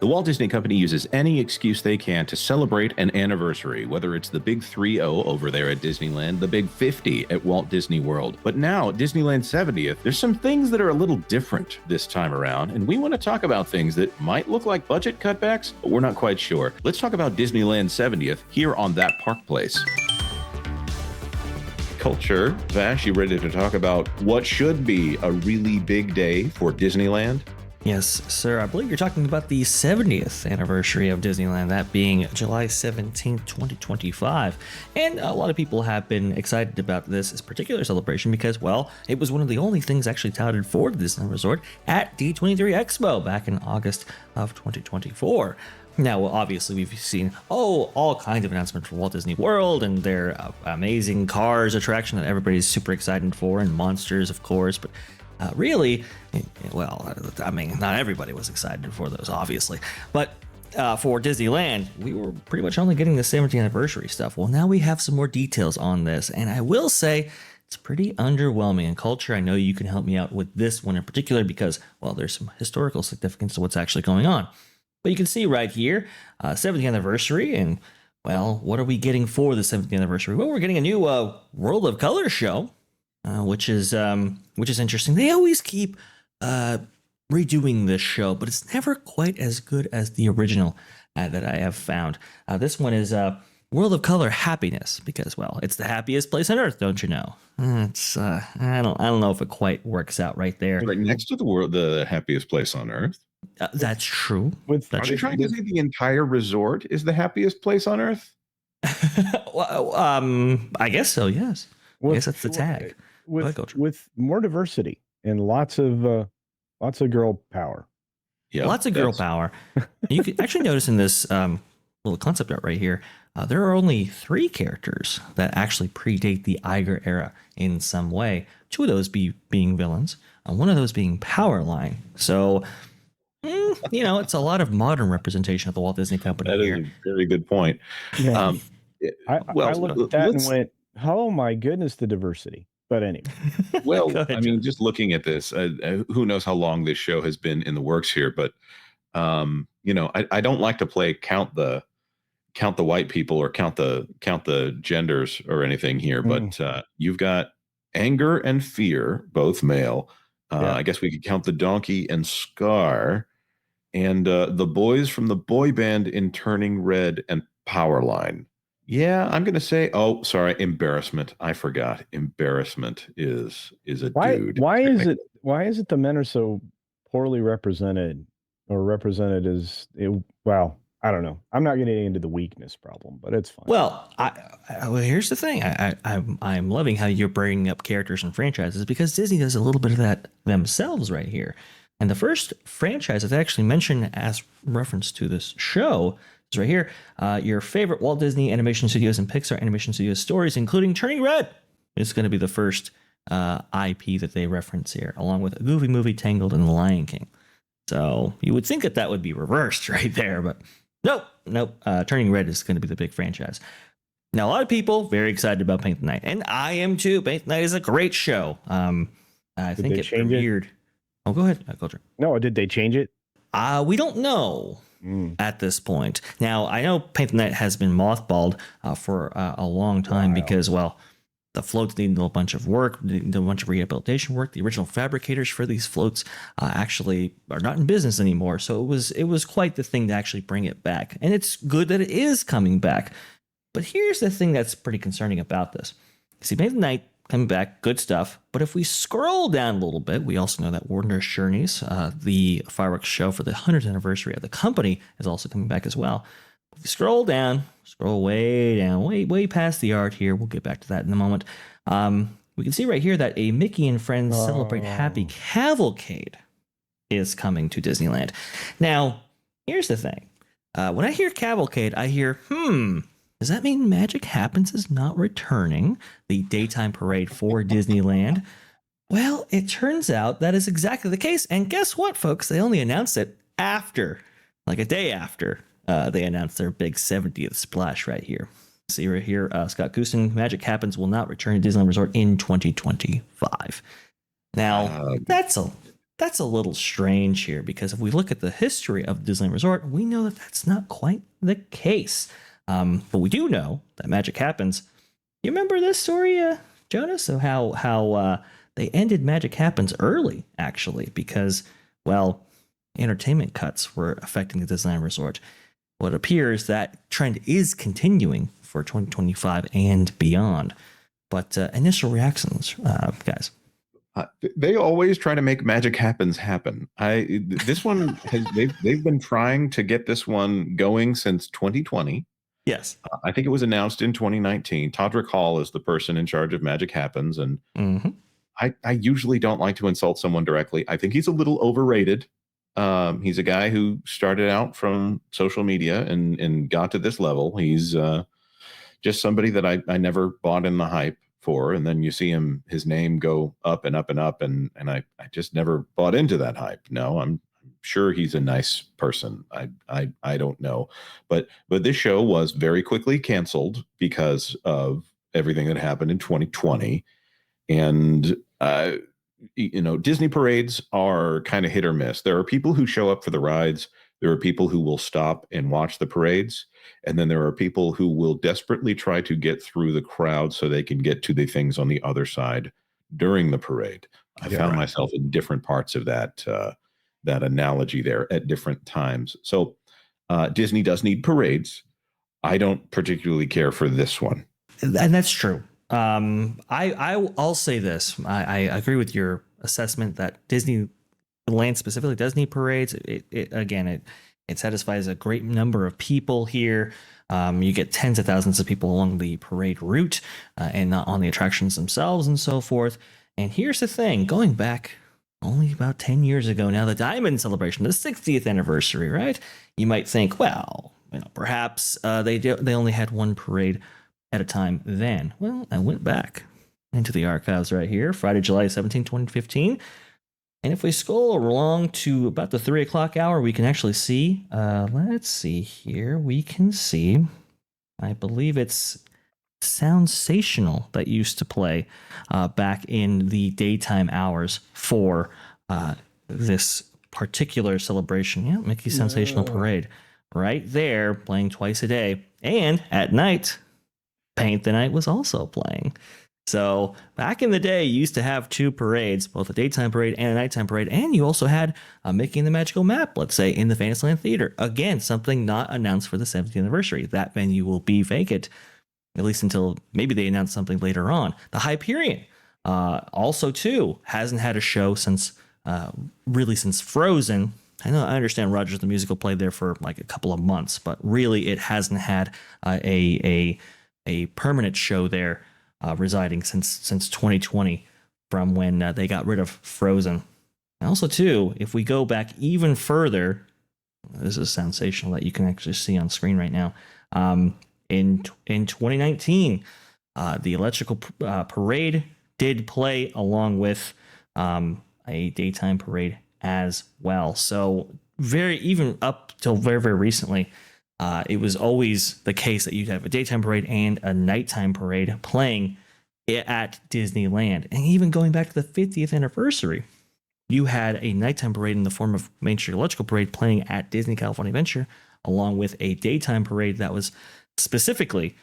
The Walt Disney Company uses any excuse they can to celebrate an anniversary, whether it's the big 30 over there at Disneyland, the big 50 at Walt Disney World. But now, at Disneyland 70th, there's some things that are a little different this time around, and we want to talk about things that might look like budget cutbacks, but we're not quite sure. Let's talk about Disneyland 70th here on That Park Place. Culture. Vash, you ready to talk about what should be a really big day for Disneyland? Yes, sir. I believe you're talking about the 70th anniversary of Disneyland, that being July 17th, 2025. And a lot of people have been excited about this particular celebration because, well, it was one of the only things actually touted for the Disneyland Resort at D23 Expo back in August of 2024. Now, well, obviously, we've seen, all kinds of announcements for Walt Disney World and their amazing Cars attraction that everybody's super excited for, and Monsters, of course, but really, well, I mean, not everybody was excited for those, obviously. But for Disneyland, we were pretty much only getting the 70th anniversary stuff. Well, now we have some more details on this. And I will say it's pretty underwhelming. In Culture, I know you can help me out with this one in particular because, well, there's some historical significance to what's actually going on. But you can see right here, 70th anniversary. And, well, what are we getting for the 70th anniversary? Well, we're getting a new World of Color show. Which is interesting. They always keep redoing this show, but it's never quite as good as the original that I have found. This one is World of Color Happiness because, well, it's the happiest place on earth, don't you know? It's I don't know if it quite works out right there. Right next to the happiest place on earth. That's true. Are you trying to say the entire resort is the happiest place on earth? Well, I guess so. Yes. I guess that's the tag. With more diversity and lots of girl power. Yeah, lots of girl power. You can actually notice in this little concept art right here, there are only 3 characters that actually predate the Iger era in some way. 2 of those being villains, and 1 of those being Powerline. So, it's a lot of modern representation of the Walt Disney Company. That is a very good point. Yeah. I looked at that and went, oh my goodness, the diversity. But anyway. Well, I mean, just looking at this, who knows how long this show has been in the works here, but I don't like to play count the white people or count the genders or anything here, but you've got Anger and Fear, both male. I guess we could count the Donkey and Scar, and the boys from the boy band in Turning Red and Powerline. Yeah, I'm going to say, Embarrassment. I forgot. Embarrassment is a dude. Why is it the men are so poorly represented or represented as, well, I don't know. I'm not getting into the weakness problem, but it's fine. Well, here's the thing. I'm loving how you're bringing up characters and franchises because Disney does a little bit of that themselves right here. And the first franchise that they actually mention as reference to this show is right here. Your favorite Walt Disney Animation Studios and Pixar Animation Studios stories, including Turning Red, is going to be the first IP that they reference here, along with Goofy Movie, Tangled, and The Lion King. So you would think that would be reversed right there, but nope. Turning Red is going to be the big franchise. Now, a lot of people very excited about Paint the Night, and I am too. Paint the Night is a great show. I think it premiered. Oh, go ahead, Culture. No, did they change it? We don't know at this point. Now, I know Paint the Night has been mothballed for a long time because, well, the floats need a bunch of work, need a bunch of rehabilitation work. The original fabricators for these floats actually are not in business anymore. So it was quite the thing to actually bring it back. And it's good that it is coming back. But here's the thing that's pretty concerning about this. See, Paint the Night coming back, good stuff. But if we scroll down a little bit, we also know that Wondrous Journeys, the fireworks show for the 100th anniversary of the company, is also coming back as well. If you scroll way down, way past the art here. We'll get back to that in a moment. We can see right here that a Mickey and Friends Celebrate Happy Cavalcade is coming to Disneyland. Now, here's the thing. When I hear cavalcade, I hear, does that mean Magic Happens is not returning, the daytime parade for Disneyland? Well, it turns out that is exactly the case. And guess what, folks? They only announced it after, like a day after they announced their big 70th splash right here. See right here, Scott Goosen, Magic Happens will not return to Disneyland Resort in 2025. Now, that's that's a little strange here, because if we look at the history of Disneyland Resort, we know that that's not quite the case. But we do know that magic happens. You remember this story, Jonas, of how they ended Magic Happens early, actually, because, well, entertainment cuts were affecting the Disneyland Resort. Well, it appears that trend is continuing for 2025 and beyond. But initial reactions, guys. They always try to make Magic Happens happen. This one they've been trying to get this one going since 2020. Yes. I think it was announced in 2019. Todrick Hall is the person in charge of Magic Happens, and I usually don't like to insult someone directly. I think he's a little overrated. He's a guy who started out from social media and got to this level. He's just somebody that I never bought in the hype for, and then you see his name go up and up and up, and I just never bought into that hype. No, I'm sure he's a nice person. I don't know, but this show was very quickly canceled because of everything that happened in 2020, and Disney parades are kind of hit or miss. There are people who show up for the rides. There are people who will stop and watch the parades. And then there are people who will desperately try to get through the crowd so they can get to the things on the other side during the parade. I found myself in different parts of that analogy there at different times. So Disney does need parades. I don't particularly care for this one. And that's true. I'll say this. I agree with your assessment that Disneyland specifically does need parades. It satisfies a great number of people here. You get tens of thousands of people along the parade route and on the attractions themselves and so forth. And here's the thing, going back only about 10 years ago now, the Diamond Celebration, the 60th anniversary, right? You might think, well, perhaps they only had one parade at a time then. Well, I went back into the archives right here, Friday, July 17, 2015. And if we scroll along to about the 3 o'clock hour, we can actually see, let's see here, we can see, I believe it's Soundsational that used to play back in the daytime hours for this particular celebration. Yeah, Mickey's Sensational Parade. Right there, playing twice a day. And at night, Paint the Night was also playing. So back in the day, you used to have two parades, both a daytime parade and a nighttime parade. And you also had Mickey and the Magical Map, let's say, in the Fantasyland Theater. Again, something not announced for the 70th anniversary. That venue will be vacant, at least until maybe they announce something later on. The Hyperion, also, too, hasn't had a show since Frozen. I understand Rogers the Musical played there for like a couple of months, but really it hasn't had a permanent show there residing since 2020, from when they got rid of Frozen. And also, too, if we go back even further, this is Sensational that you can actually see on screen right now. In 2019, the Electrical Parade did play along with a daytime parade as well. So even up till very, very recently, it was always the case that you'd have a daytime parade and a nighttime parade playing at Disneyland. And even going back to the 50th anniversary, you had a nighttime parade in the form of Main Street Electrical Parade playing at Disney California Adventure, along with a daytime parade that was specifically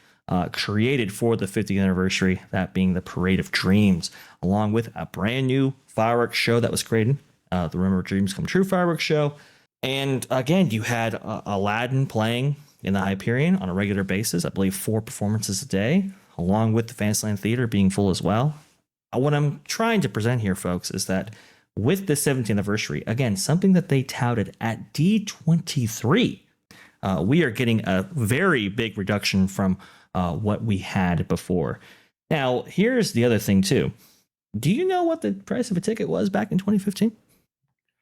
created for the 50th anniversary, that being the Parade of Dreams, along with a brand new fireworks show that was created, the Remember Dreams Come True fireworks show. And again, you had Aladdin playing in the Hyperion on a regular basis, I believe 4 performances a day, along with the Fantasyland Theater being full as well. What I'm trying to present here, folks, is that with the 70th anniversary, again, something that they touted at D23, we are getting a very big reduction from what we had before. Now, here's the other thing, too. Do you know what the price of a ticket was back in 2015?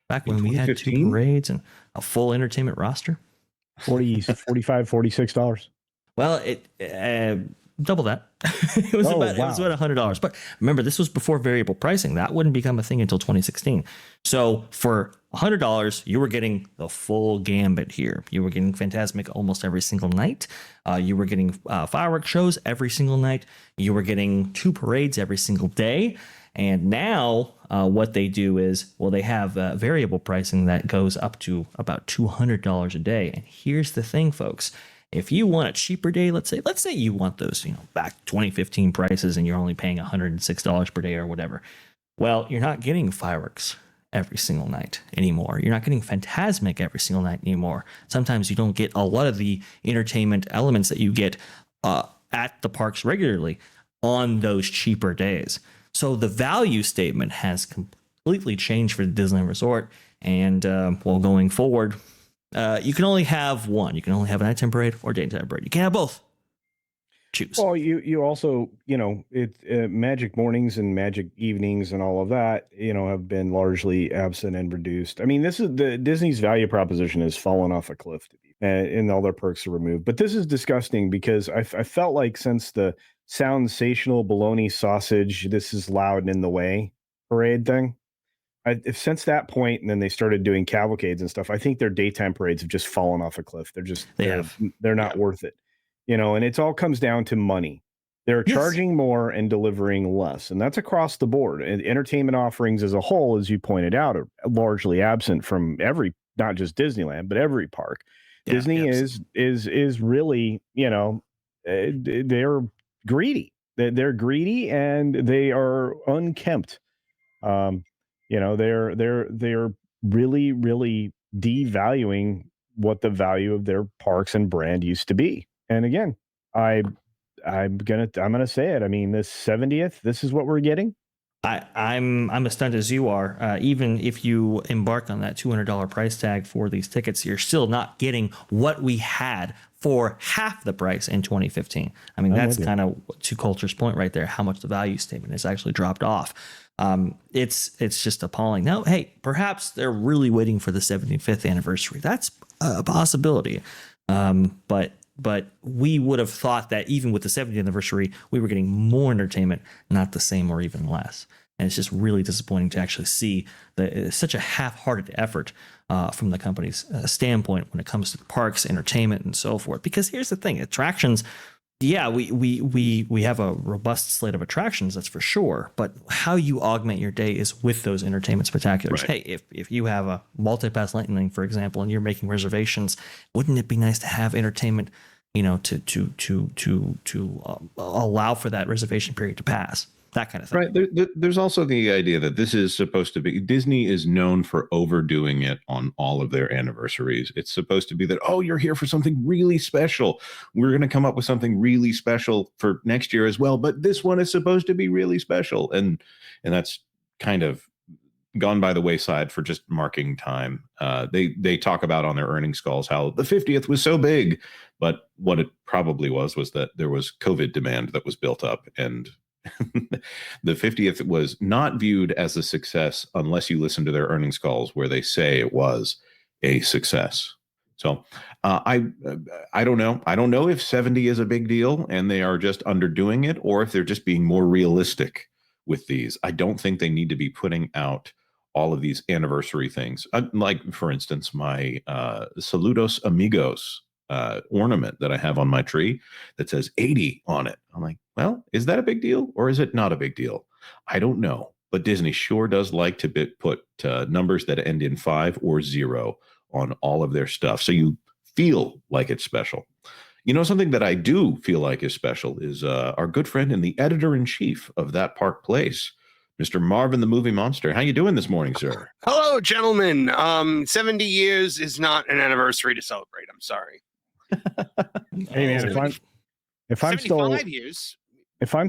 Back when we had 2 parades and a full entertainment roster? $45, $46. Well, it double that. It was about $100. But remember, this was before variable pricing. That wouldn't become a thing until 2016. So for $100, you were getting the full gambit here. You were getting Fantasmic almost every single night. You were getting fireworks shows every single night. You were getting 2 parades every single day. And now what they do is, well, they have variable pricing that goes up to about $200 a day. And here's the thing, folks. If you want a cheaper day, let's say you want those, back 2015 prices and you're only paying $106 per day or whatever. Well, you're not getting fireworks every single night anymore. You're not getting Fantasmic every single night anymore. Sometimes you don't get a lot of the entertainment elements that you get at the parks regularly on those cheaper days. So the value statement has completely changed for the Disneyland Resort. And going forward, you can only have one. You can only have a nighttime parade or daytime parade. You can't have both. Choose. Well, you also, magic mornings and magic evenings and all of that, have been largely absent and reduced. I mean, this is Disney's value proposition has fallen off a cliff, and all their perks are removed. But this is disgusting because I felt like since the sensational bologna sausage, this is loud and in the way parade thing, since that point, and then they started doing cavalcades and stuff, I think their daytime parades have just fallen off a cliff. They're not worth it. And it all comes down to money. They're charging more and delivering less. And that's across the board. And entertainment offerings as a whole, as you pointed out, are largely absent from not just Disneyland, but every park. Yeah, Disney is really, they're greedy. They're greedy and they are unkempt. They're really, really devaluing what the value of their parks and brand used to be. And again, I'm gonna say it. I mean, this 70th, this is what we're getting. I'm as stunned as you are. Even if you embark on that $200 price tag for these tickets, you're still not getting what we had for half the price in 2015. I mean, that's kind of to Coulter's point right there, how much the value statement has actually dropped off. It's just appalling. Now, hey, perhaps they're really waiting for the 75th anniversary. That's a possibility. But we would have thought that even with the 70th anniversary, we were getting more entertainment, not the same or even less. And it's just really disappointing to actually see such a half-hearted effort from the company's standpoint when it comes to the parks, entertainment, and so forth. Because here's the thing, attractions, yeah, we have a robust slate of attractions, that's for sure. But how you augment your day is with those entertainment spectaculars. Right. Hey, if you have a multi-pass lightning, for example, and you're making reservations, wouldn't it be nice to have entertainment, to allow for that reservation period to pass? That kind of thing. Right. There's also the idea that this is supposed to be, Disney is known for overdoing it on all of their anniversaries. It's supposed to be that, oh, you're here for something really special. We're going to come up with something really special for next year as well. But this one is supposed to be really special. And that's kind of gone by the wayside for just marking time. They talk about on their earnings calls how the 50th was so big. But what it probably was that there was COVID demand that was built up, and the 50th was not viewed as a success unless you listen to their earnings calls where they say it was a success. So I don't know. I don't know if 70 is a big deal and they are just underdoing it, or if they're just being more realistic with these. I don't think they need to be putting out all of these anniversary things. Like, for instance, my Saludos Amigos ornament that I have on my tree that says 80 on it. I'm like, well, is that a big deal or is it not a big deal? I don't know. But Disney sure does like to put numbers that end in 5 or 0 on all of their stuff. So you feel like it's special. Something that I do feel like is special is our good friend and the editor-in-chief of that park place, Mr. Marvin the Movie Monster. How you doing this morning, sir? Hello, gentlemen. 70 years is not an anniversary to celebrate. I'm sorry. Hey man, if I'm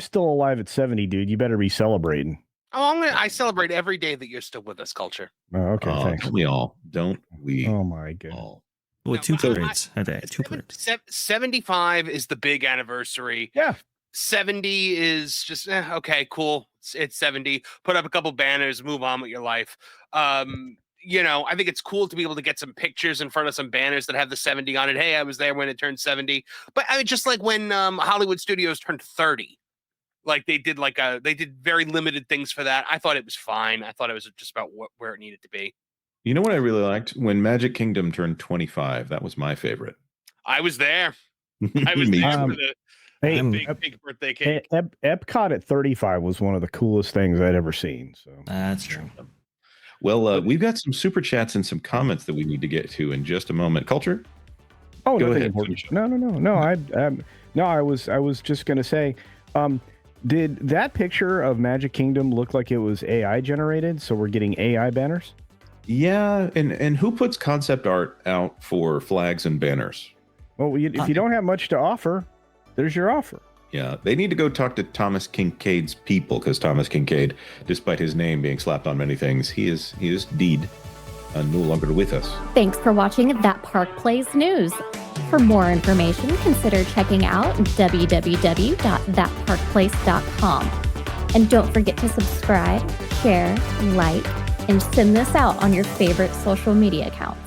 still alive at 70, dude, you better be celebrating. Oh, I celebrate every day that you're still with us, Culture. Oh, okay, thanks. Don't we? Oh my goodness. All. Well, 2 parades a day. 2 parades. 75 is the big anniversary. Yeah. 70 is just okay, cool. It's 70. Put up a couple banners, move on with your life. I think it's cool to be able to get some pictures in front of some banners that have the 70 on it. Hey, I was there when it turned 70. But I mean, just like when Hollywood Studios turned 30, like they did very limited things for that. I thought it was fine. I thought it was just about where it needed to be. You know what I really liked? When Magic Kingdom turned 25. That was my favorite. I was there. I was there for the big birthday cake. Epcot at 35 was one of the coolest things I'd ever seen. So That's true. Well, we've got some super chats and some comments that we need to get to in just a moment. Culture? Oh, Go nothing ahead. important. No. I was just gonna say, did that picture of Magic Kingdom look like it was AI generated? So we're getting AI banners? Yeah, and who puts concept art out for flags and banners? Well, if you don't have much to offer, there's your offer. Yeah, they need to go talk to Thomas Kincaid's people, because Thomas Kincaid, despite his name being slapped on many things, he is indeed no longer with us. Thanks for watching That Park Plays News. For more information, consider checking out www.thatparkplace.com. And don't forget to subscribe, share, like, and send this out on your favorite social media accounts.